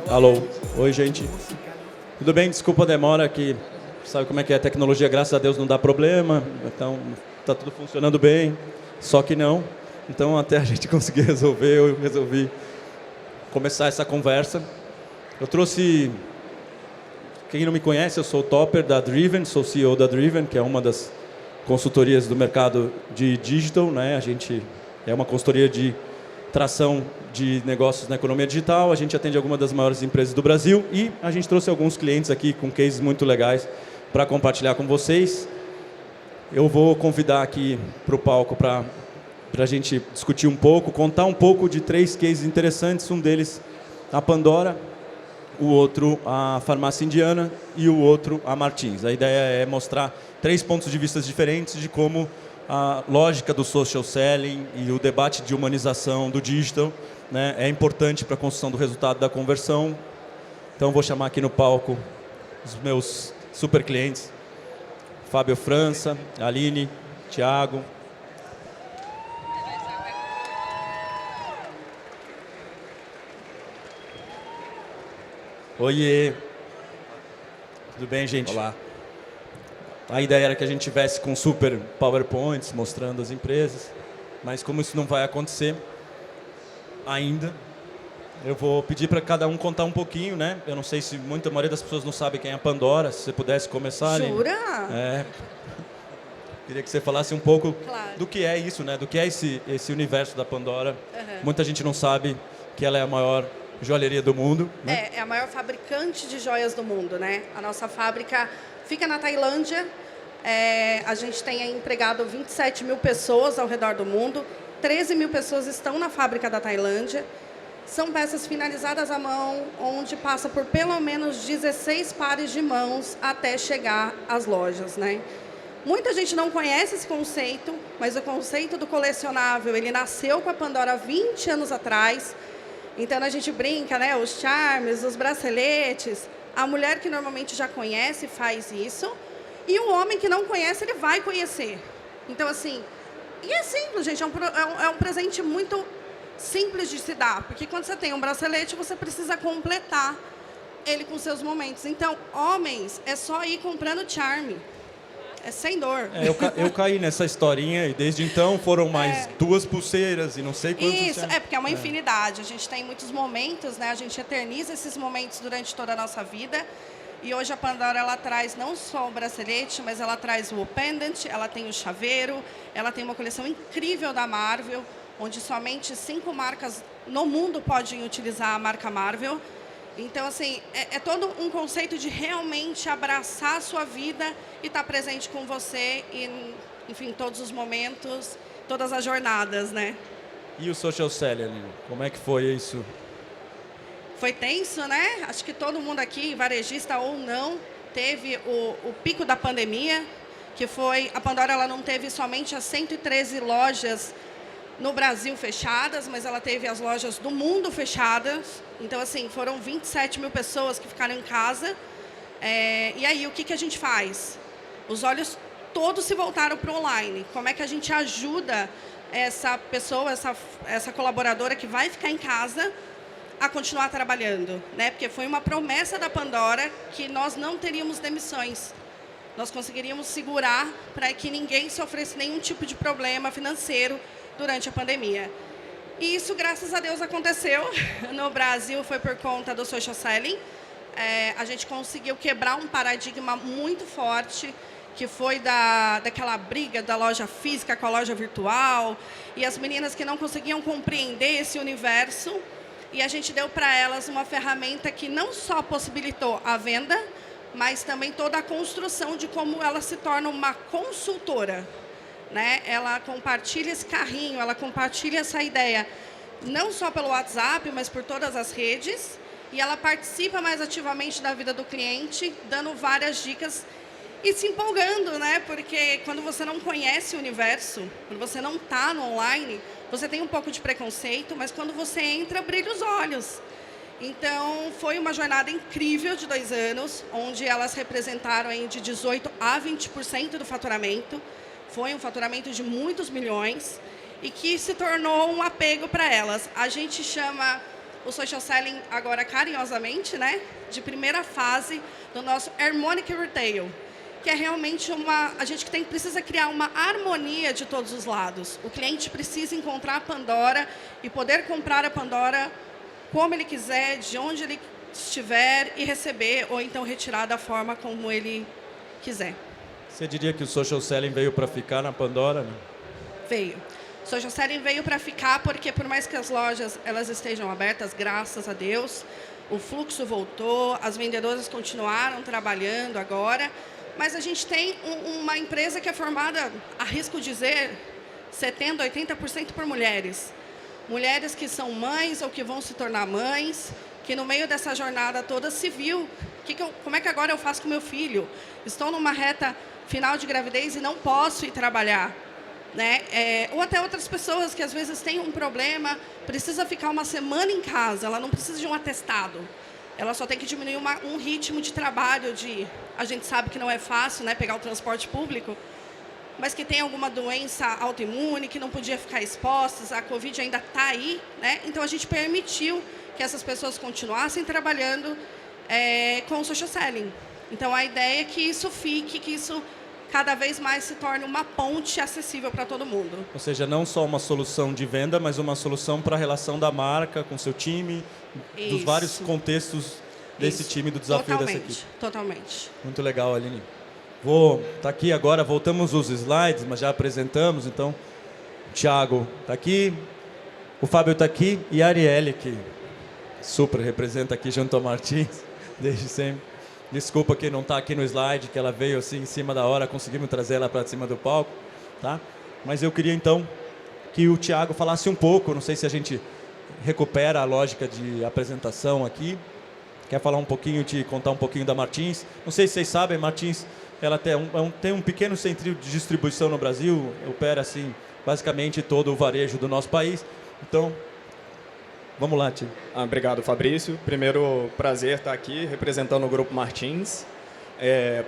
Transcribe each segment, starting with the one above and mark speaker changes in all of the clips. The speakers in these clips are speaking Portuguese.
Speaker 1: Alô. Oi, gente. Tudo bem? Desculpa a demora, que sabe como é que é a tecnologia, graças a Deus não dá problema, então está tudo funcionando bem, só que não. Então, até a gente conseguir resolver, eu resolvi começar essa conversa. Eu trouxe... Quem não me conhece, eu sou o Topper da Driven, sou CEO da Driven, que é uma das consultorias do mercado de digital, né? A gente é uma consultoria de tração de negócios na economia digital, a gente atende algumas das maiores empresas do Brasil e a gente trouxe alguns clientes aqui com cases muito legais para compartilhar com vocês. Eu vou convidar aqui para o palco para a gente discutir um pouco, contar um pouco de 3 cases interessantes, um deles a Pandora, o outro a Farmácia Indiana e o outro a Martins. A ideia é mostrar 3 pontos de vista diferentes de como a lógica do social selling e o debate de humanização do digital, né, é importante para a construção do resultado da conversão. Então, vou chamar aqui no palco os meus super clientes, Fábio França, Aline, Thiago. Oiê! Tudo bem, gente?
Speaker 2: Olá.
Speaker 1: A ideia era que a gente tivesse com super PowerPoints mostrando as empresas, mas como isso não vai acontecer ainda, eu vou pedir para cada um contar um pouquinho, né? Eu não sei se a maioria das pessoas não sabe quem é a Pandora, se você pudesse começar, Aline.
Speaker 3: Jura?
Speaker 1: Queria que você falasse um pouco
Speaker 3: Claro.
Speaker 1: do que é isso, né? Do que é esse universo da Pandora.
Speaker 3: Uhum.
Speaker 1: Muita gente não sabe que ela é a maior joalheria do mundo, né?
Speaker 3: É a maior fabricante de joias do mundo, né? A nossa fábrica fica na Tailândia. A gente tem aí empregado 27 mil pessoas ao redor do mundo. 13 mil pessoas estão na fábrica da Tailândia. São peças finalizadas à mão, onde passa por pelo menos 16 pares de mãos até chegar às lojas, né? Muita gente não conhece esse conceito, mas o conceito do colecionável, ele nasceu com a Pandora há 20 anos atrás. Então, a gente brinca, né? Os charmes, os braceletes. A mulher que normalmente já conhece faz isso. E o homem que não conhece, ele vai conhecer. Então, assim... E é simples, gente. É um presente muito simples de se dar. Porque quando você tem um bracelete, você precisa completar ele com seus momentos. Então, homens, é só ir comprando charme. É sem dor.
Speaker 1: Eu caí nessa historinha e desde então foram mais 2 pulseiras e não sei quantos...
Speaker 3: Isso, porque é uma infinidade. A gente tem muitos momentos, né? A gente eterniza esses momentos durante toda a nossa vida. E hoje a Pandora, ela traz não só o bracelete, mas ela traz o pendant, ela tem o chaveiro, ela tem uma coleção incrível da Marvel, onde somente 5 marcas no mundo podem utilizar a marca Marvel. Então, assim, é todo um conceito de realmente abraçar a sua vida e estar presente com você em, enfim, todos os momentos, todas as jornadas, né?
Speaker 1: E o social selling, Aline? Como é que foi isso?
Speaker 3: Foi tenso, né? Acho que todo mundo aqui, varejista ou não, teve o pico da pandemia, que foi... A Pandora, ela não teve somente as 113 lojas no Brasil fechadas, mas ela teve as lojas do mundo fechadas. Então, assim, foram 27 mil pessoas que ficaram em casa. E aí, o que a gente faz? Os olhos todos se voltaram para o online. Como é que a gente ajuda essa pessoa, essa colaboradora que vai ficar em casa a continuar trabalhando, né? Porque foi uma promessa da Pandora que nós não teríamos demissões. Nós conseguiríamos segurar para que ninguém sofresse nenhum tipo de problema financeiro durante a pandemia. E isso, graças a Deus, aconteceu. No Brasil, foi por conta do social selling. A gente conseguiu quebrar um paradigma muito forte, que foi daquela briga da loja física com a loja virtual, e as meninas que não conseguiam compreender esse universo, e a gente deu para elas uma ferramenta que não só possibilitou a venda, mas também toda a construção de como ela se torna uma consultora, né? Ela compartilha esse carrinho, ela compartilha essa ideia, não só pelo WhatsApp, mas por todas as redes, e ela participa mais ativamente da vida do cliente, dando várias dicas e se empolgando, né? Porque quando você não conhece o universo, quando você não está no online, você tem um pouco de preconceito, mas quando você entra, brilha os olhos. Então, foi uma jornada incrível de 2 anos, onde elas representaram aí de 18% a 20% do faturamento. Foi um faturamento de muitos milhões e que se tornou um apego para elas. A gente chama o social selling agora carinhosamente, né, de primeira fase do nosso Harmonic Retail, que é realmente a gente precisa criar uma harmonia de todos os lados. O cliente precisa encontrar a Pandora e poder comprar a Pandora como ele quiser, de onde ele estiver e receber, ou então retirar da forma como ele quiser.
Speaker 1: Você diria que o social selling veio para ficar na Pandora, né?
Speaker 3: Veio. O social selling veio para ficar porque, por mais que as lojas elas estejam abertas, graças a Deus, o fluxo voltou, as vendedoras continuaram trabalhando agora, mas a gente tem uma empresa que é formada, arrisco dizer, 70%, 80% por mulheres. Mulheres que são mães ou que vão se tornar mães, que no meio dessa jornada toda se viu, como é que agora eu faço com meu filho? Estou numa reta final de gravidez e não posso ir trabalhar. Né? Ou até outras pessoas que às vezes têm um problema, precisa ficar uma semana em casa, ela não precisa de um atestado. Ela só tem que diminuir um ritmo de trabalho, a gente sabe que não é fácil, né, pegar o transporte público, mas que tem alguma doença autoimune, que não podia ficar expostas, a Covid ainda está aí, né? Então a gente permitiu que essas pessoas continuassem trabalhando com o social selling. Então a ideia é que isso fique, que isso cada vez mais se torne uma ponte acessível para todo mundo.
Speaker 1: Ou seja, não só uma solução de venda, mas uma solução para a relação da marca com seu time, dos vários contextos desse time, do desafio dessa equipe.
Speaker 3: Totalmente.
Speaker 1: Muito legal, Aline. Tá aqui agora, voltamos os slides, mas já apresentamos, então o Thiago está aqui, o Fábio está aqui e a Arielle, que super representa aqui junto ao Martins, desde sempre. Desculpa que não está aqui no slide, que ela veio assim em cima da hora, conseguimos trazer ela para cima do palco, tá? Mas eu queria então que o Thiago falasse um pouco, não sei se a gente recupera a lógica de apresentação aqui. Quer falar um pouquinho, contar um pouquinho da Martins? Não sei se vocês sabem, Martins, ela tem um pequeno centro de distribuição no Brasil, opera assim basicamente todo o varejo do nosso país. Então, vamos lá, Tio.
Speaker 2: Obrigado, Fabrício. Primeiro, prazer estar aqui representando o Grupo Martins.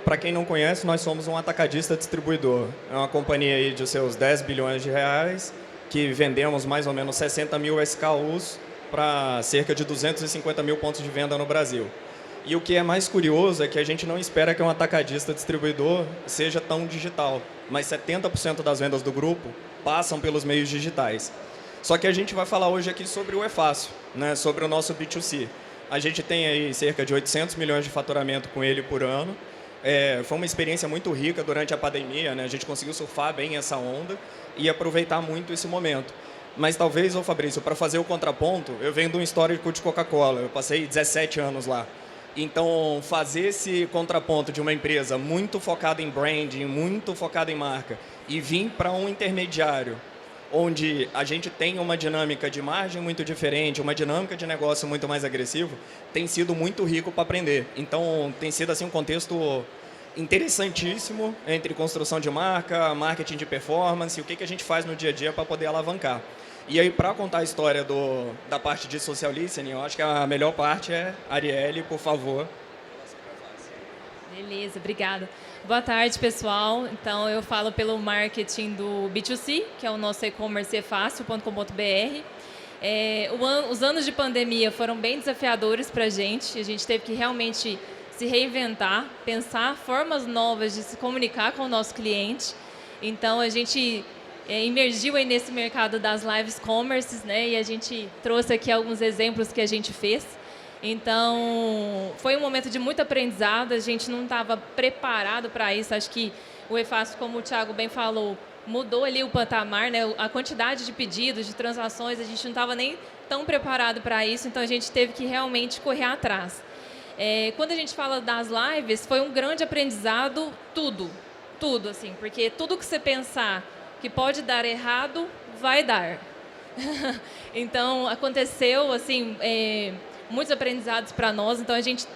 Speaker 2: Para quem não conhece, nós somos um atacadista distribuidor. É uma companhia aí de seus 10 bilhões de reais, que vendemos mais ou menos 60 mil SKUs para cerca de 250 mil pontos de venda no Brasil. E o que é mais curioso é que a gente não espera que um atacadista distribuidor seja tão digital, mas 70% das vendas do grupo passam pelos meios digitais. Só que a gente vai falar hoje aqui sobre o eFácil, né, sobre o nosso B2C. A gente tem aí cerca de 800 milhões de faturamento com ele por ano. Foi uma experiência muito rica durante a pandemia, né? A gente conseguiu surfar bem essa onda e aproveitar muito esse momento. Mas talvez, Fabrício, para fazer o contraponto, eu venho de um histórico de Coca-Cola, eu passei 17 anos lá. Então, fazer esse contraponto de uma empresa muito focada em branding, muito focada em marca, e vir para um intermediário, onde a gente tem uma dinâmica de margem muito diferente, uma dinâmica de negócio muito mais agressivo, tem sido muito rico para aprender. Então, tem sido assim um contexto interessantíssimo entre construção de marca, marketing de performance, e o que a gente faz no dia a dia para poder alavancar. E aí, para contar a história da parte de social listening, eu acho que a melhor parte é Arielle, por favor.
Speaker 4: Beleza, obrigada. Boa tarde, pessoal. Então, eu falo pelo marketing do B2C, que é o nosso e-commerce efácil.com.br. Os anos de pandemia foram bem desafiadores para a gente teve que realmente se reinventar, pensar formas novas de se comunicar com o nosso cliente. Então, a gente emergiu aí nesse mercado das lives commerce, né? E a gente trouxe aqui alguns exemplos que a gente fez. Então, foi um momento de muito aprendizado, a gente não estava preparado para isso. Acho que o eFácil, como o Thiago bem falou, mudou ali o patamar, né? A quantidade de pedidos, de transações, a gente não estava nem tão preparado para isso, então a gente teve que realmente correr atrás. Quando a gente fala das lives, foi um grande aprendizado, tudo, assim, porque tudo que você pensar que pode dar errado, vai dar. Então, aconteceu, assim, muitos aprendizados para nós. Então, a gente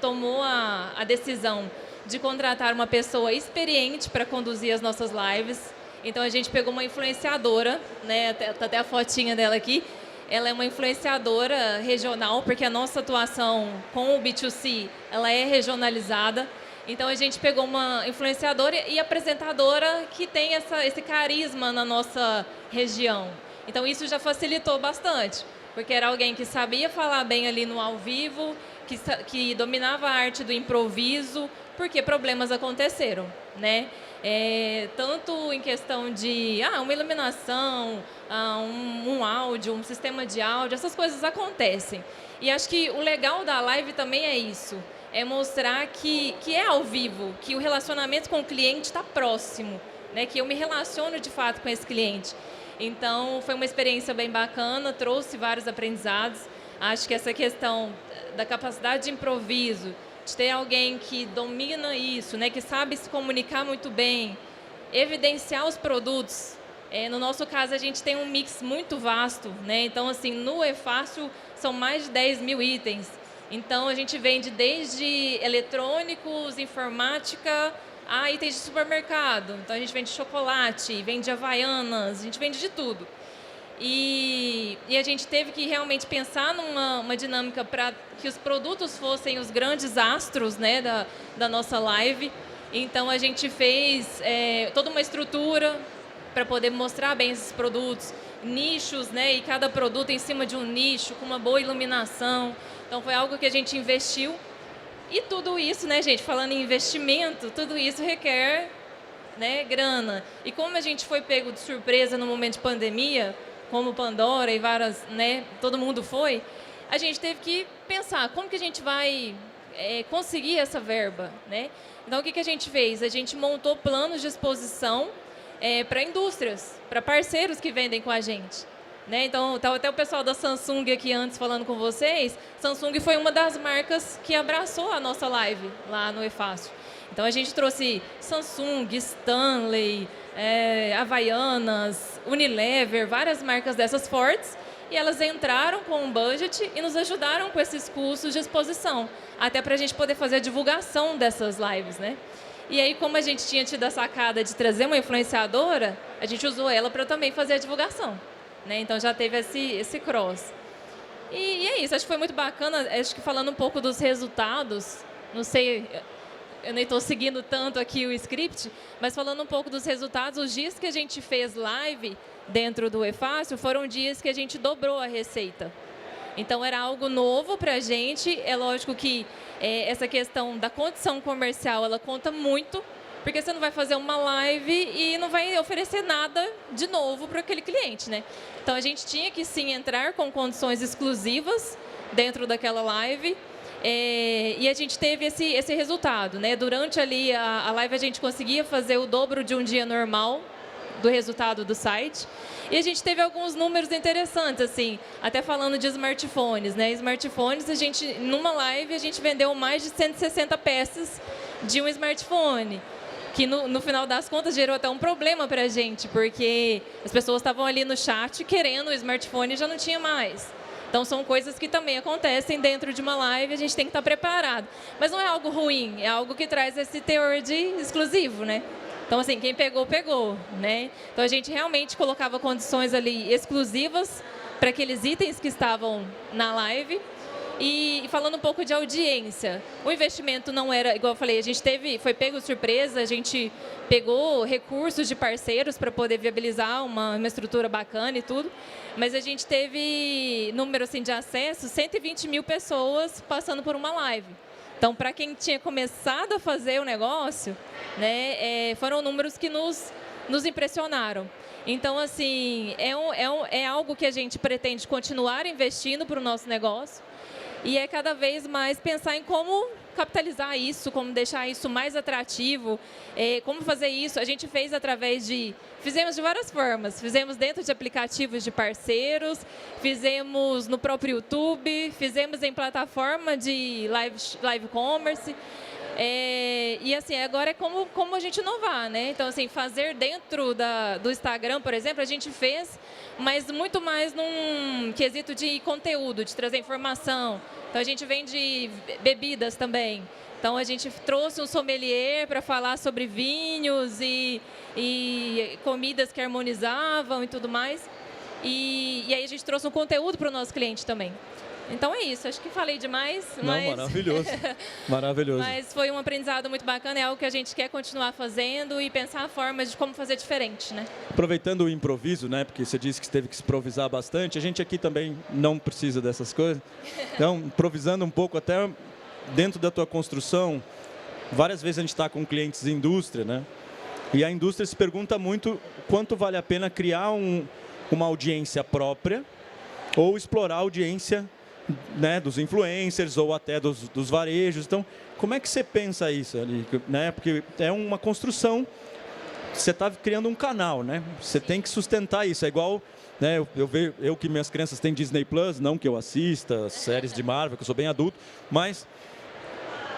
Speaker 4: tomou a decisão de contratar uma pessoa experiente para conduzir as nossas lives. Então, a gente pegou uma influenciadora, né, tá até a fotinha dela aqui. Ela é uma influenciadora regional, porque a nossa atuação com o B2C, ela é regionalizada. Então, a gente pegou uma influenciadora e apresentadora que tem esse carisma na nossa região. Então, isso já facilitou bastante. porque era alguém que sabia falar bem ali no ao vivo, que dominava a arte do improviso, porque problemas aconteceram, né? Tanto em questão de uma iluminação, um áudio, um sistema de áudio, essas coisas acontecem. E acho que o legal da live também é isso, é mostrar que é ao vivo, que o relacionamento com o cliente está próximo, né? Que eu me relaciono de fato com esse cliente. Então, foi uma experiência bem bacana, trouxe vários aprendizados. Acho que essa questão da capacidade de improviso, de ter alguém que domina isso, né, que sabe se comunicar muito bem, evidenciar os produtos. No nosso caso, a gente tem um mix muito vasto, né? Então, assim, no eFácil são mais de 10 mil itens. Então, a gente vende desde eletrônicos, informática, a itens de supermercado. Então, a gente vende chocolate, vende havaianas, a gente vende de tudo. E a gente teve que realmente pensar numa dinâmica para que os produtos fossem os grandes astros, né, da nossa live. Então, a gente fez toda uma estrutura para poder mostrar bem esses produtos, nichos, né, e cada produto em cima de um nicho, com uma boa iluminação. Então, foi algo que a gente investiu. E tudo isso, né, gente, falando em investimento, tudo isso requer, né, grana. E como a gente foi pego de surpresa no momento de pandemia, como Pandora e várias, né, todo mundo foi, a gente teve que pensar como que a gente vai conseguir essa verba, né? Então, o que a gente fez? A gente montou planos de exposição para indústrias, para parceiros que vendem com a gente. Né? Então, até o pessoal da Samsung aqui antes falando com vocês, Samsung foi uma das marcas que abraçou a nossa live lá no eFácil. Então, a gente trouxe Samsung, Stanley, Havaianas, Unilever, várias marcas dessas fortes, e elas entraram com um budget e nos ajudaram com esses custos de exposição, até para a gente poder fazer a divulgação dessas lives, né? E aí, como a gente tinha tido a sacada de trazer uma influenciadora, a gente usou ela para também fazer a divulgação. Né? Então, já teve esse cross. E é isso, acho que foi muito bacana, acho que falando um pouco dos resultados, não sei, eu nem estou seguindo tanto aqui o script, mas falando um pouco dos resultados, os dias que a gente fez live dentro do eFácil foram dias que a gente dobrou a receita. Então, era algo novo para a gente, é lógico que essa questão da condição comercial, ela conta muito, porque você não vai fazer uma live e não vai oferecer nada de novo para aquele cliente, né? Então, a gente tinha que, sim, entrar com condições exclusivas dentro daquela live e a gente teve esse resultado, né? Durante ali a live, a gente conseguia fazer o dobro de um dia normal do resultado do site. E a gente teve alguns números interessantes, assim, até falando de smartphones, né? Smartphones, numa live, a gente vendeu mais de 160 peças de um smartphone, que no final das contas gerou até um problema para a gente, porque as pessoas estavam ali no chat querendo o smartphone e já não tinha mais. Então, são coisas que também acontecem dentro de uma live, a gente tem que estar preparado. Mas não é algo ruim, é algo que traz esse teor de exclusivo, né? Então, assim, quem pegou, pegou, né? Então, a gente realmente colocava condições ali exclusivas para aqueles itens que estavam na live. E falando um pouco de audiência, o investimento não era, igual eu falei, a gente foi pego de surpresa, a gente pegou recursos de parceiros para poder viabilizar uma estrutura bacana e tudo, mas a gente teve número assim, de acesso, 120 mil pessoas passando por uma live. Então, para quem tinha começado a fazer o negócio, né, foram números que nos impressionaram. Então, assim, é algo que a gente pretende continuar investindo para o nosso negócio. E é cada vez mais pensar em como capitalizar isso, como deixar isso mais atrativo, como fazer isso. A gente fizemos de várias formas. Fizemos dentro de aplicativos de parceiros, fizemos no próprio YouTube, fizemos em plataforma de live commerce. E assim, agora é como a gente inovar, né? Então, assim, fazer dentro do Instagram, por exemplo, a gente fez, mas muito mais num quesito de conteúdo, de trazer informação. Então, a gente vende bebidas também. Então, a gente trouxe um sommelier para falar sobre vinhos e comidas que harmonizavam e tudo mais. E aí, a gente trouxe um conteúdo para o nosso cliente também. Então é isso, acho que falei demais,
Speaker 1: Não,
Speaker 4: mas...
Speaker 1: maravilhoso. Maravilhoso.
Speaker 4: Mas foi um aprendizado muito bacana, é algo que a gente quer continuar fazendo e pensar formas de como fazer diferente, né?
Speaker 1: Aproveitando o improviso, né, porque você disse que teve que se improvisar bastante, a gente aqui também não precisa dessas coisas. Então, improvisando um pouco até dentro da tua construção, várias vezes a gente está com clientes de indústria, né? E a indústria se pergunta muito quanto vale a pena criar uma audiência própria ou explorar a audiência, né, dos influencers ou até dos varejos. Então, como é que você pensa isso ali? Né? Porque é uma construção, você está criando um canal, né? Você tem que sustentar isso. É igual, né, eu que minhas crianças têm Disney Plus, não que eu assista séries de Marvel, que eu sou bem adulto, mas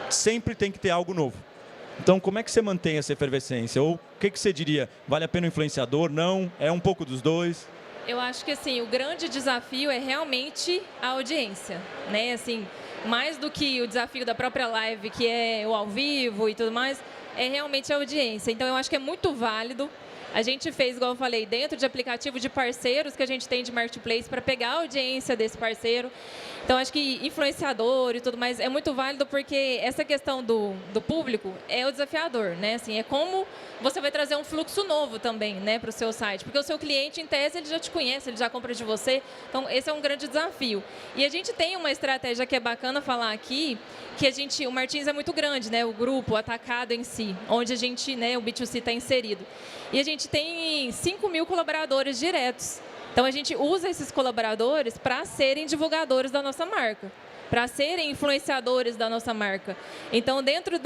Speaker 1: sempre tem que ter algo novo. Então, como é que você mantém essa efervescência? Ou o que você diria? Vale a pena o influenciador? Não? É um pouco dos dois?
Speaker 4: Eu acho que assim, o grande desafio é realmente a audiência, né? Assim, mais do que o desafio da própria live, que é o ao vivo e tudo mais, é realmente a audiência. Então, eu acho que é muito válido. A gente fez, igual eu falei, dentro de aplicativo de parceiros que a gente tem de marketplace para pegar a audiência desse parceiro. Então, acho que influenciador e tudo mais é muito válido porque essa questão do público é o desafiador, né? Assim, é como você vai trazer um fluxo novo também, né, para o seu site. Porque o seu cliente, em tese, ele já te conhece, ele já compra de você. Então, esse é um grande desafio. E a gente tem uma estratégia que é bacana falar aqui, que o Martins é muito grande, né? O grupo, o atacado em si, onde a gente, né, o B2C está inserido. E a gente tem 5.000 colaboradores diretos. Então, a gente usa esses colaboradores para serem divulgadores da nossa marca, para serem influenciadores da nossa marca. Então, dentro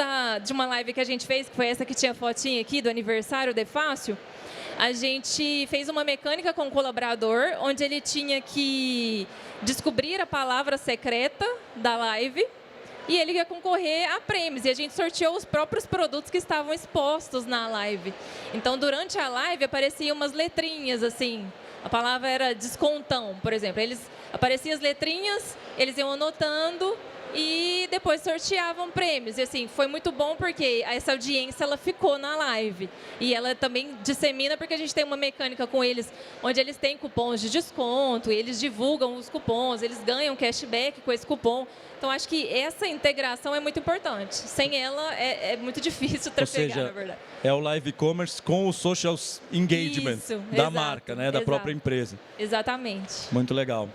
Speaker 4: de uma live que a gente fez, que foi essa que tinha fotinha aqui, do aniversário de Fácil, a gente fez uma mecânica com o colaborador, onde ele tinha que descobrir a palavra secreta da live, e ele ia concorrer a prêmios. E a gente sorteou os próprios produtos que estavam expostos na live. Então, durante a live, apareciam umas letrinhas, assim. A palavra era descontão, por exemplo. Apareciam as letrinhas, eles iam anotando e depois sorteavam prêmios. E assim, foi muito bom porque essa audiência ela ficou na live. E ela também dissemina porque a gente tem uma mecânica com eles, onde eles têm cupons de desconto, e eles divulgam os cupons, eles ganham cashback com esse cupom. Então, acho que essa integração é muito importante. Sem ela, é muito difícil trafegar, na verdade.
Speaker 1: É o live commerce com o social engagement da marca, né, da própria empresa.
Speaker 4: Exatamente.
Speaker 1: Muito legal.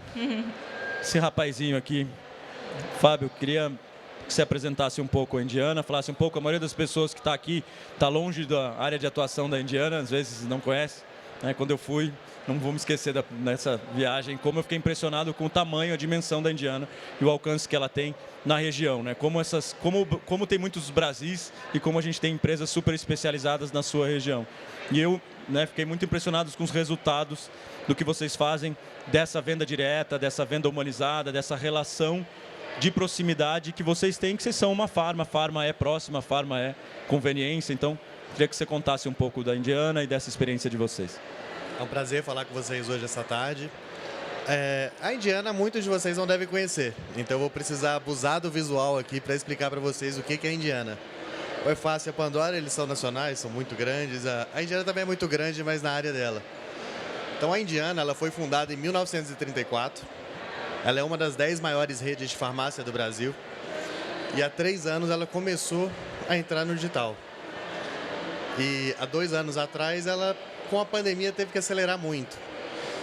Speaker 1: Esse rapazinho aqui, Fábio, queria que você apresentasse um pouco a Indiana, falasse um pouco. A maioria das pessoas que está aqui está longe da área de atuação da Indiana, às vezes não conhece. Né? Quando eu fui, não vou me esquecer nessa viagem, como eu fiquei impressionado com o tamanho, a dimensão da Indiana e o alcance que ela tem na região. Né? Como tem muitos Brasis e como a gente tem empresas super especializadas na sua região. E eu, né, fiquei muito impressionado com os resultados do que vocês fazem dessa venda direta, dessa venda humanizada, dessa relação de proximidade que vocês têm, que vocês são uma farma é próxima, farma é conveniência. Então, queria que você contasse um pouco da Indiana e dessa experiência de vocês.
Speaker 5: É um prazer falar com vocês hoje, essa tarde. A Indiana, muitos de vocês não devem conhecer, então eu vou precisar abusar do visual aqui para explicar para vocês o que é a Indiana. O Efácio e a Pandora, eles são nacionais, são muito grandes. A Indiana também é muito grande, mas na área dela. Então, a Indiana, ela foi fundada em 1934. Ela é uma das 10 maiores redes de farmácia do Brasil. E há 3 anos ela começou a entrar no digital. E há 2 anos atrás, ela, com a pandemia, teve que acelerar muito.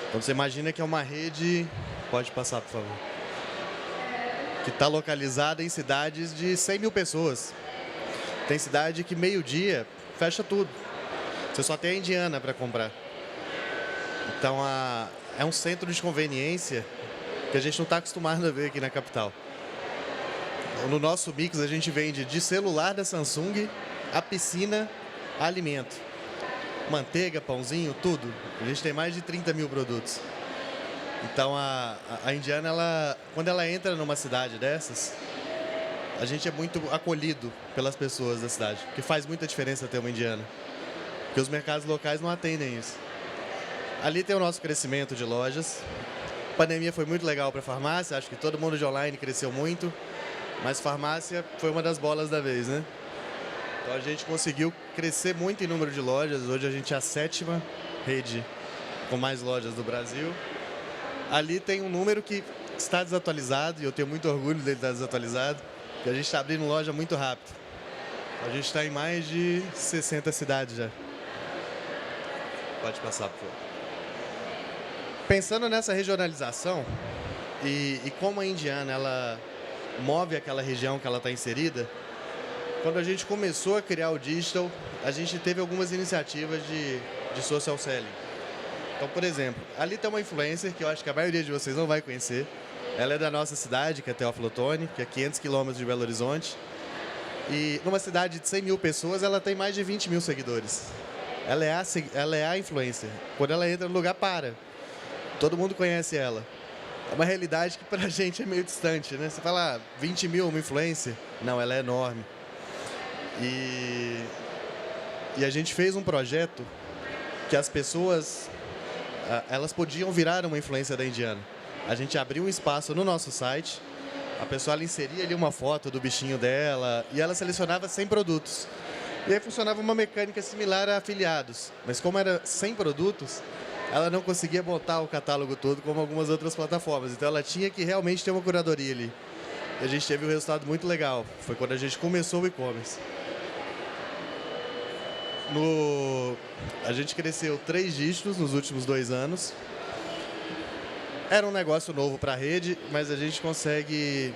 Speaker 5: Então, você imagina que é uma rede... Pode passar, por favor. Que está localizada em cidades de 100 mil pessoas. Tem cidade que meio-dia fecha tudo. Você só tem a Indiana para comprar. Então, é um centro de conveniência que a gente não está acostumado a ver aqui na capital. No nosso mix, a gente vende de celular da Samsung a piscina, a alimento. Manteiga, pãozinho, tudo. A gente tem mais de 30 mil produtos. Então, a Indiana, quando ela entra numa cidade dessas, a gente é muito acolhido pelas pessoas da cidade, porque faz muita diferença ter uma Indiana. Porque os mercados locais não atendem isso. Ali tem o nosso crescimento de lojas. A pandemia foi muito legal para a farmácia, acho que todo mundo de online cresceu muito, mas farmácia foi uma das bolas da vez, né? Então a gente conseguiu crescer muito em número de lojas, hoje a gente é a 7ª rede com mais lojas do Brasil. Ali tem um número que está desatualizado, e eu tenho muito orgulho dele estar desatualizado, porque a gente está abrindo loja muito rápido. A gente está em mais de 60 cidades já. Pode passar, por favor. Pensando nessa regionalização e como a Indiana ela move aquela região que ela está inserida, quando a gente começou a criar o digital, a gente teve algumas iniciativas de social selling. Então, por exemplo, ali tem uma influencer que eu acho que a maioria de vocês não vai conhecer. Ela é da nossa cidade, que é Teófilo Otoni, que é 500 quilômetros de Belo Horizonte. E numa cidade de 100 mil pessoas, ela tem mais de 20 mil seguidores. Ela é a influencer. Quando ela entra no lugar, para. Todo mundo conhece ela. É uma realidade que pra gente é meio distante, né? Você fala, 20 mil, uma influencer? Não, ela é enorme. E a gente fez um projeto que as pessoas, elas podiam virar uma influência da Indiana. A gente abriu um espaço no nosso site, a pessoa ela inseria ali uma foto do bichinho dela e ela selecionava 100 produtos. E aí funcionava uma mecânica similar a afiliados, mas como era 100 produtos, ela não conseguia botar o catálogo todo como algumas outras plataformas. Então ela tinha que realmente ter uma curadoria ali. E a gente teve um resultado muito legal. Foi quando a gente começou o e-commerce. A gente cresceu 3 dígitos nos últimos 2 anos. Era um negócio novo para a rede, mas a gente consegue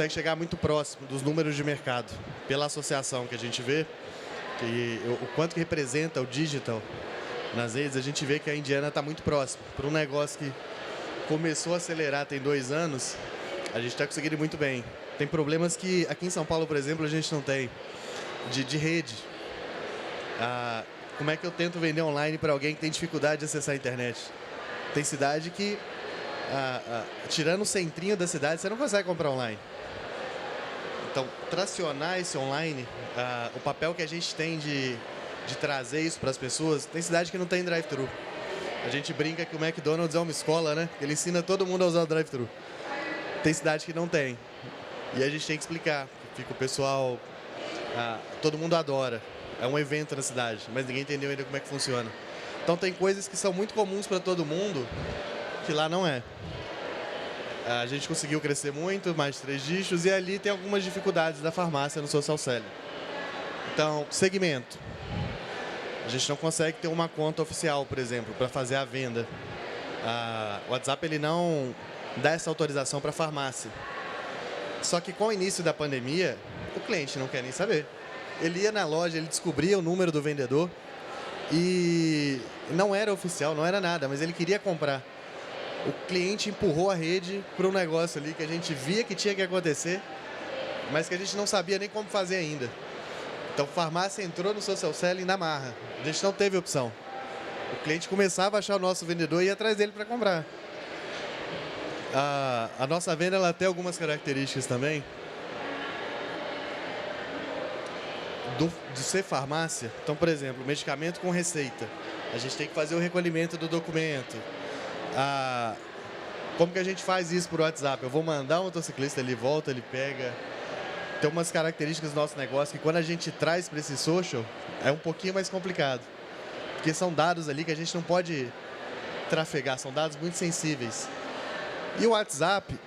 Speaker 5: chegar muito próximo dos números de mercado. Pela associação que a gente vê, o quanto que representa o digital nas redes, a gente vê que a Indiana está muito próximo. Para um negócio que começou a acelerar tem 2 anos, a gente está conseguindo ir muito bem. Tem problemas que aqui em São Paulo, por exemplo, a gente não tem. De rede. Como é que eu tento vender online para alguém que tem dificuldade de acessar a internet? Tem cidade que, tirando o centrinho da cidade, você não consegue comprar online. Então, tracionar esse online, o papel que a gente tem de trazer isso para as pessoas, tem cidade que não tem drive-thru. A gente brinca que o McDonald's é uma escola, né? Ele ensina todo mundo a usar o drive-thru. Tem cidade que não tem. E a gente tem que explicar. Fica o pessoal... todo mundo adora. É um evento na cidade, mas ninguém entendeu ainda como é que funciona. Então tem coisas que são muito comuns para todo mundo, que lá não é. A gente conseguiu crescer muito, mais de 3 dígitos, e ali tem algumas dificuldades da farmácia no social selling. Então, segmento. A gente não consegue ter uma conta oficial, por exemplo, para fazer a venda. O WhatsApp ele não dá essa autorização para a farmácia. Só que com o início da pandemia, o cliente não quer nem saber. Ele ia na loja, ele descobria o número do vendedor e não era oficial, não era nada, mas ele queria comprar. O cliente empurrou a rede para um negócio ali que a gente via que tinha que acontecer, mas que a gente não sabia nem como fazer ainda. Então, a farmácia entrou no social selling na marra. A gente não teve opção. O cliente começava a achar o nosso vendedor e ia atrás dele para comprar. A nossa venda ela tem algumas características também. De ser farmácia. Então, por exemplo, medicamento com receita. A gente tem que fazer o recolhimento do documento. Como que a gente faz isso por WhatsApp? Eu vou mandar um motociclista, ele volta, ele pega. Tem umas características do nosso negócio que quando a gente traz para esse social, é um pouquinho mais complicado. Porque são dados ali que a gente não pode trafegar, são dados muito sensíveis. E o WhatsApp,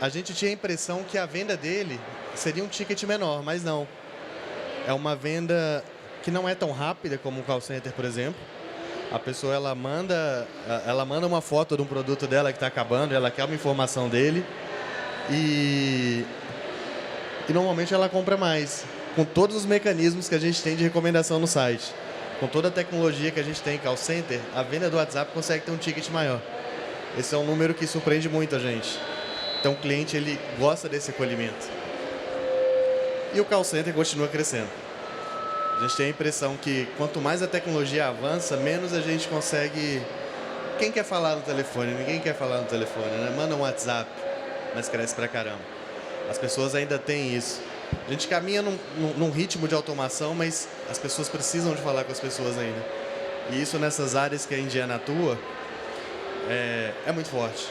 Speaker 5: a gente tinha a impressão que a venda dele seria um ticket menor, mas não. É uma venda que não é tão rápida como um call center, por exemplo. A pessoa ela manda uma foto de um produto dela que está acabando, ela quer uma informação dele e normalmente ela compra mais, com todos os mecanismos que a gente tem de recomendação no site. Com toda a tecnologia que a gente tem em call center, a venda do WhatsApp consegue ter um ticket maior. Esse é um número que surpreende muito a gente. Então o cliente ele gosta desse acolhimento. E o call center continua crescendo. A gente tem a impressão que quanto mais a tecnologia avança, menos a gente consegue... Quem quer falar no telefone? Ninguém quer falar no telefone, né? Manda um WhatsApp, mas cresce pra caramba. As pessoas ainda têm isso. A gente caminha num ritmo de automação, mas as pessoas precisam de falar com as pessoas ainda. E isso nessas áreas que a Indiana atua é muito forte.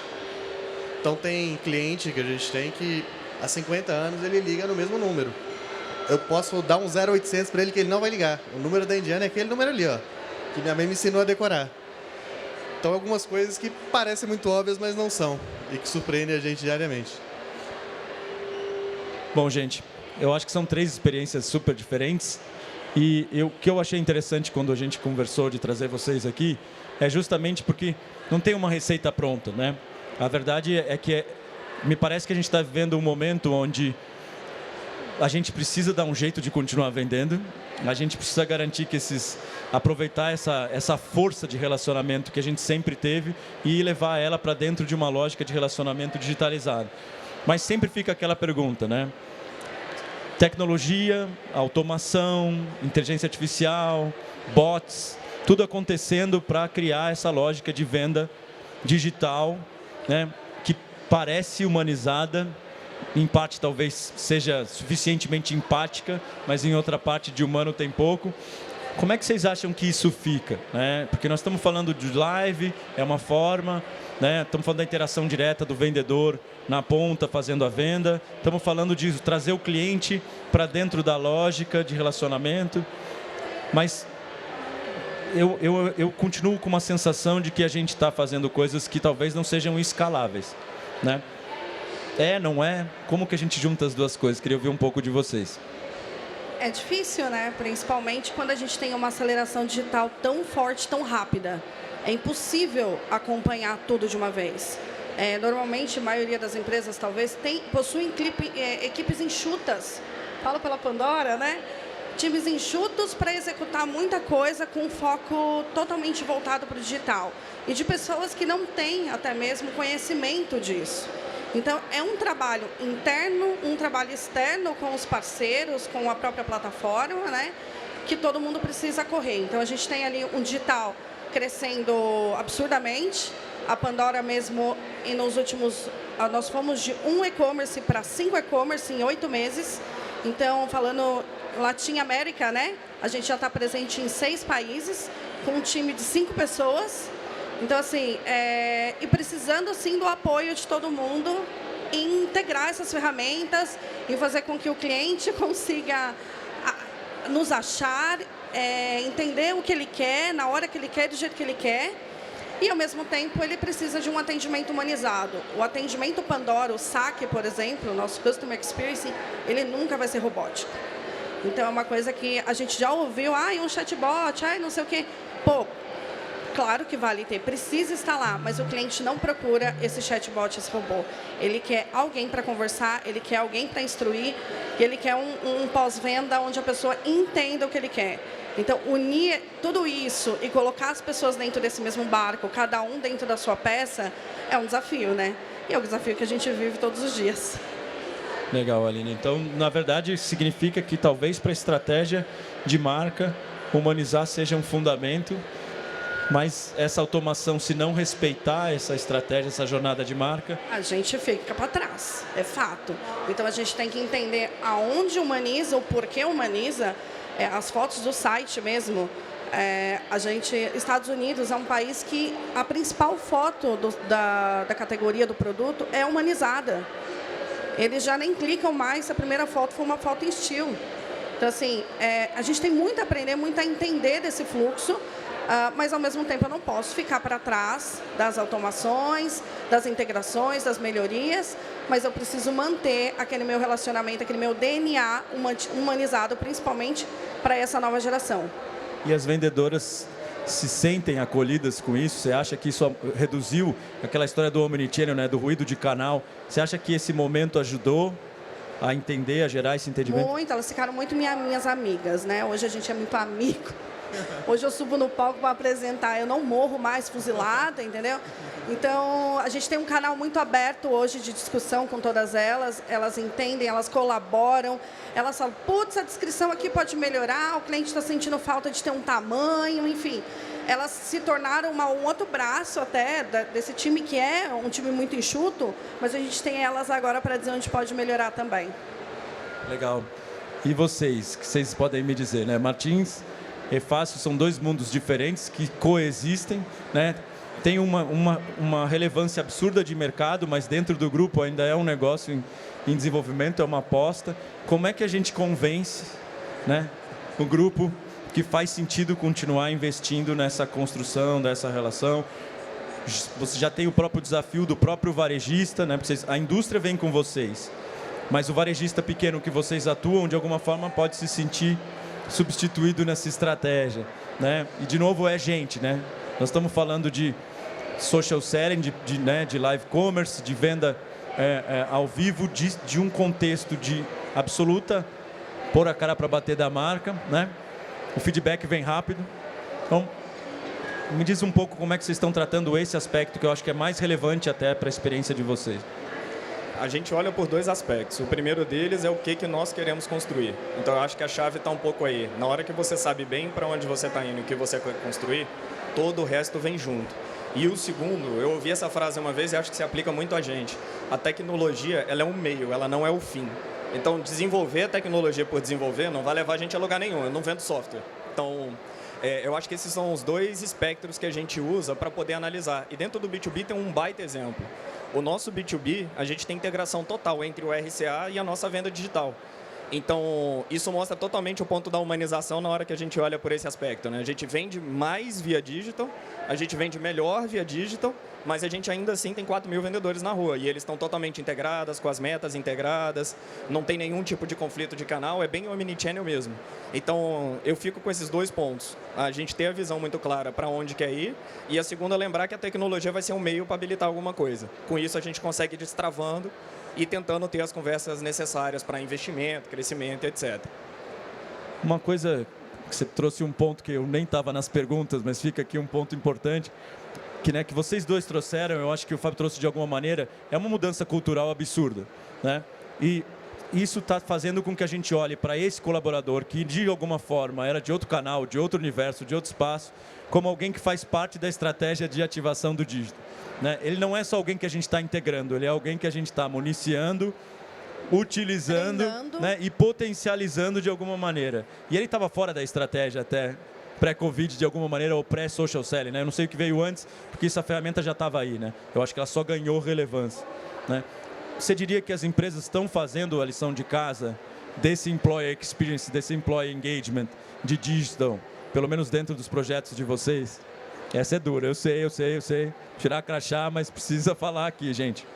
Speaker 5: Então tem cliente que a gente tem que há 50 anos ele liga no mesmo número. Eu posso dar um 0800 para ele que ele não vai ligar. O número da Indiana é aquele número ali, ó, que minha mãe me ensinou a decorar. Então, algumas coisas que parecem muito óbvias, mas não são, e que surpreendem a gente diariamente.
Speaker 1: Bom, gente, eu acho que são 3 experiências super diferentes. E o que eu achei interessante quando a gente conversou de trazer vocês aqui é justamente porque não tem uma receita pronta, né? A verdade é que me parece que a gente está vivendo um momento onde a gente precisa dar um jeito de continuar vendendo, a gente precisa garantir que aproveitar essa força de relacionamento que a gente sempre teve e levar ela para dentro de uma lógica de relacionamento digitalizado. Mas sempre fica aquela pergunta, né? Tecnologia, automação, inteligência artificial, bots, tudo acontecendo para criar essa lógica de venda digital, né, que parece humanizada, em parte talvez seja suficientemente empática, mas em outra parte de humano tem pouco. Como é que vocês acham que isso fica, né? Porque nós estamos falando de live, é uma forma, né? Estamos falando da interação direta do vendedor na ponta fazendo a venda, estamos falando de trazer o cliente para dentro da lógica de relacionamento, mas eu continuo com uma sensação de que a gente está fazendo coisas que talvez não sejam escaláveis, né? Não é? Como que a gente junta as duas coisas? Queria ouvir um pouco de vocês.
Speaker 3: É difícil, né? Principalmente quando a gente tem uma aceleração digital tão forte, tão rápida. É impossível acompanhar tudo de uma vez. Normalmente, a maioria das empresas, talvez, possuem equipes enxutas. Falo pela Pandora, né? Times enxutos para executar muita coisa com foco totalmente voltado para o digital. E de pessoas que não têm até mesmo conhecimento disso. Então, é um trabalho interno, um trabalho externo com os parceiros, com a própria plataforma, né? Que todo mundo precisa correr. Então, a gente tem ali um digital crescendo absurdamente. A Pandora mesmo, e nos últimos... Nós fomos de 1 e-commerce para 5 e-commerce em 8 meses. Então, falando Latin América, né? A gente já está presente em 6 países, com um time de 5 pessoas. Então, assim, e precisando, assim, do apoio de todo mundo em integrar essas ferramentas, em fazer com que o cliente consiga nos achar, entender o que ele quer, na hora que ele quer, do jeito que ele quer. E, ao mesmo tempo, ele precisa de um atendimento humanizado. O atendimento Pandora, o saque, por exemplo, o nosso Customer Experience, ele nunca vai ser robótico. Então, é uma coisa que a gente já ouviu, um chatbot, não sei o quê. Pô, claro que vale ter, precisa estar lá, mas o cliente não procura esse chatbot, esse robô. Ele quer alguém para conversar, ele quer alguém para instruir, e ele quer um pós-venda onde a pessoa entenda o que ele quer. Então, unir tudo isso e colocar as pessoas dentro desse mesmo barco, cada um dentro da sua peça, é um desafio, né? E é um desafio que a gente vive todos os dias.
Speaker 1: Legal, Aline. Então, na verdade, significa que talvez para a estratégia de marca, humanizar seja um fundamento, mas essa automação, se não respeitar essa estratégia, essa jornada de marca...
Speaker 3: A gente fica para trás, é fato. Então, a gente tem que entender aonde humaniza, o porquê humaniza. As fotos do site mesmo, Estados Unidos é um país que a principal foto da categoria do produto é humanizada. Eles já nem clicam mais se a primeira foto for uma foto em estilo. Então, assim, a gente tem muito a aprender, muito a entender desse fluxo, mas, ao mesmo tempo, eu não posso ficar para trás das automações, das integrações, das melhorias, mas eu preciso manter aquele meu relacionamento, aquele meu DNA humanizado, principalmente para essa nova geração.
Speaker 1: E as vendedoras se sentem acolhidas com isso? Você acha que isso reduziu aquela história do omnichannel, né, do ruído de canal? Você acha que esse momento ajudou a entender, a gerar esse entendimento?
Speaker 3: Muito, elas ficaram muito minhas amigas, né? Hoje a gente é muito amigo. Hoje eu subo no palco para apresentar, eu não morro mais fuzilada, entendeu? Então, a gente tem um canal muito aberto hoje de discussão com todas elas entendem, elas colaboram, elas falam, putz, a descrição aqui pode melhorar, o cliente está sentindo falta de ter um tamanho, enfim. Elas se tornaram um outro braço até desse time que é um time muito enxuto, mas a gente tem elas agora para dizer onde pode melhorar também.
Speaker 1: Legal. E vocês, que vocês podem me dizer, né? Martins e Fácil são 2 mundos diferentes que coexistem, né? Tem uma relevância absurda de mercado, mas dentro do grupo ainda é um negócio em desenvolvimento, é uma aposta. Como é que a gente convence, né, o grupo que faz sentido continuar investindo nessa construção dessa relação? você já tem o próprio desafio do próprio varejista, né? A indústria vem com vocês, mas o varejista pequeno que vocês atuam, de alguma forma, pode se sentir substituído nessa estratégia, né? E, de novo, é gente, né? Nós estamos falando de social selling, de live commerce, de venda ao vivo, de um contexto de absoluta pôr a cara para bater da marca, né? O feedback vem rápido. Então, me diz um pouco como é que vocês estão tratando esse aspecto, que eu acho que é mais relevante até para a experiência de vocês.
Speaker 2: A gente olha por dois aspectos. O primeiro deles é o que nós queremos construir. Então, eu acho que a chave está um pouco aí. Na hora que você sabe bem para onde você está indo e o que você quer construir, todo o resto vem junto. E o segundo, eu ouvi essa frase uma vez e acho que se aplica muito a gente. A tecnologia, ela é um meio, ela não é o fim. Então, desenvolver a tecnologia por desenvolver não vai levar a gente a lugar nenhum. Eu não vendo software. Então, eu acho que esses são os dois espectros que a gente usa para poder analisar. E dentro do B2B tem um baita exemplo. O nosso B2B, a gente tem integração total entre o RCA e a nossa venda digital. Então, isso mostra totalmente o ponto da humanização na hora que a gente olha por esse aspecto, né? A gente vende mais via digital, a gente vende melhor via digital, mas a gente ainda assim tem 4 mil vendedores na rua e eles estão totalmente integrados, com as metas integradas, não tem nenhum tipo de conflito de canal, é bem omnichannel mesmo. Então, eu fico com esses dois pontos. A gente ter a visão muito clara para onde quer ir e a segunda, lembrar que a tecnologia vai ser um meio para habilitar alguma coisa. Com isso, a gente consegue ir destravando e tentando ter as conversas necessárias para investimento, crescimento, etc.
Speaker 1: Uma coisa que você trouxe um ponto que eu nem estava nas perguntas, mas fica aqui um ponto importante, que, né, que vocês dois trouxeram, eu acho que o Fábio trouxe de alguma maneira, é uma mudança cultural absurda, né? E isso está fazendo com que a gente olhe para esse colaborador que, de alguma forma, era de outro canal, de outro universo, de outro espaço, como alguém que faz parte da estratégia de ativação do dígito, né? Ele não é só alguém que a gente está integrando, ele é alguém que a gente está municiando, utilizando, né, e potencializando de alguma maneira. E ele estava fora da estratégia até pré-Covid, de alguma maneira, ou pré-social selling, né? Eu não sei o que veio antes, porque essa ferramenta já estava aí, né? Eu acho que ela só ganhou relevância, né? Você diria que as empresas estão fazendo a lição de casa desse employee experience, desse employee engagement de digital, pelo menos dentro dos projetos de vocês? Essa é dura, eu sei. Tirar crachá, mas precisa falar aqui, gente.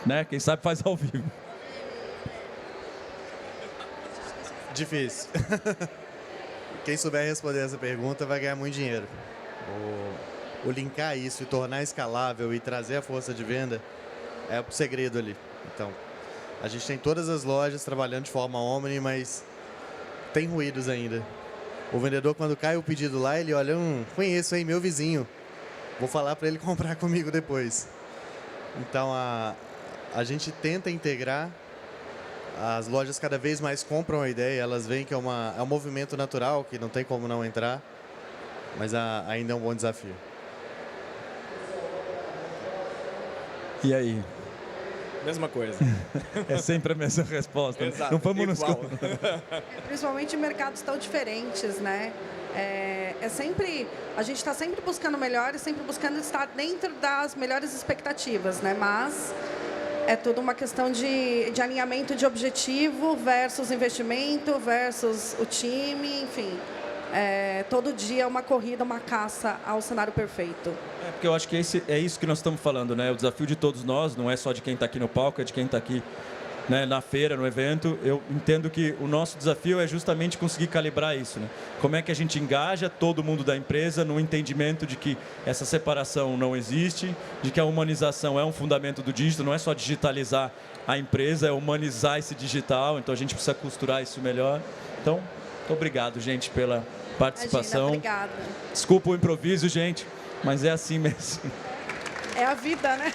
Speaker 1: Né? Quem sabe faz ao vivo.
Speaker 5: Difícil. Quem souber responder essa pergunta vai ganhar muito dinheiro. O linkar isso e tornar escalável e trazer a força de venda é o segredo ali. Então, a gente tem todas as lojas trabalhando de forma omni, mas tem ruídos ainda. O vendedor, quando cai o pedido lá, ele olha, conheço aí, meu vizinho. Vou falar para ele comprar comigo depois. Então, a gente tenta integrar. As lojas cada vez mais compram a ideia, elas veem que é um movimento natural, que não tem como não entrar, mas ainda é um bom desafio.
Speaker 1: E aí?
Speaker 2: Mesma coisa.
Speaker 1: É sempre a mesma resposta.
Speaker 2: Exato,
Speaker 1: não vamos
Speaker 2: igual.
Speaker 3: Principalmente em mercados tão diferentes, né? A gente está sempre buscando melhor e sempre buscando estar dentro das melhores expectativas, né? Mas é tudo uma questão de alinhamento de objetivo versus investimento, versus o time, enfim. Todo dia é uma corrida, uma caça ao cenário perfeito.
Speaker 1: Porque eu acho que é isso que nós estamos falando, né? O desafio de todos nós, não é só de quem está aqui no palco, é de quem está aqui, né, na feira, no evento. Eu entendo que o nosso desafio é justamente conseguir calibrar isso, né? Como é que a gente engaja todo mundo da empresa no entendimento de que essa separação não existe, de que a humanização é um fundamento do digital, não é só digitalizar a empresa, é humanizar esse digital, então a gente precisa costurar isso melhor. Então, muito obrigado, gente, pela participação.
Speaker 3: Imagina, obrigada.
Speaker 1: Desculpa o improviso, gente, mas é assim mesmo.
Speaker 3: É a vida, né?